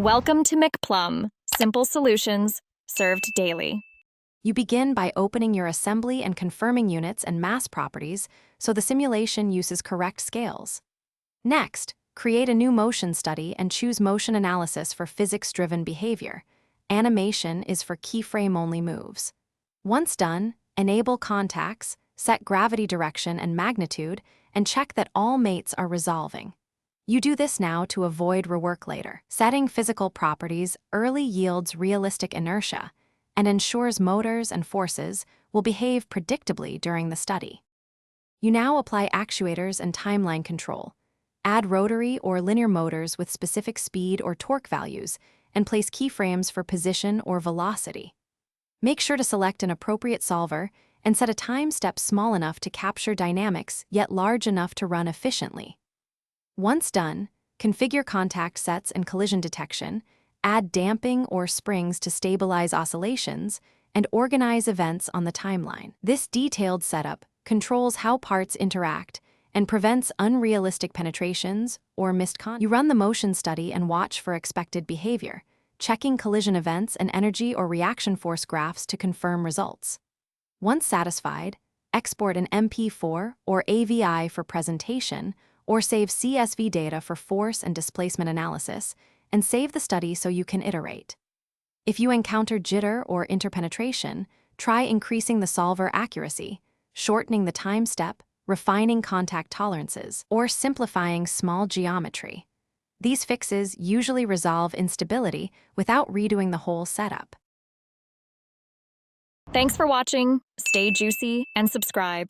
Welcome to McPlum, simple solutions served daily. You begin by opening your assembly and confirming units and mass properties so the simulation uses correct scales. Next, create a new motion study and choose motion analysis for physics-driven behavior. Animation is for keyframe-only moves. Once done, enable contacts, set gravity direction and magnitude, and check that all mates are resolving. You do this now to avoid rework later. Setting physical properties early yields realistic inertia and ensures motors and forces will behave predictably during the study. You now apply actuators and timeline control. Add rotary or linear motors with specific speed or torque values, and place keyframes for position or velocity. Make sure to select an appropriate solver and set a time step small enough to capture dynamics yet large enough to run efficiently. Once done, configure contact sets and collision detection, add damping or springs to stabilize oscillations, and organize events on the timeline. This detailed setup controls how parts interact and prevents unrealistic penetrations or missed contact. You run the motion study and watch for expected behavior, checking collision events and energy or reaction force graphs to confirm results. Once satisfied, export an MP4 or AVI for presentation, or save CSV data for force and displacement analysis, and save the study so you can iterate. If you encounter jitter or interpenetration, try increasing the solver accuracy, shortening the time step, refining contact tolerances, or simplifying small geometry. These fixes usually resolve instability without redoing the whole setup. Thanks for watching. Stay juicy and subscribe.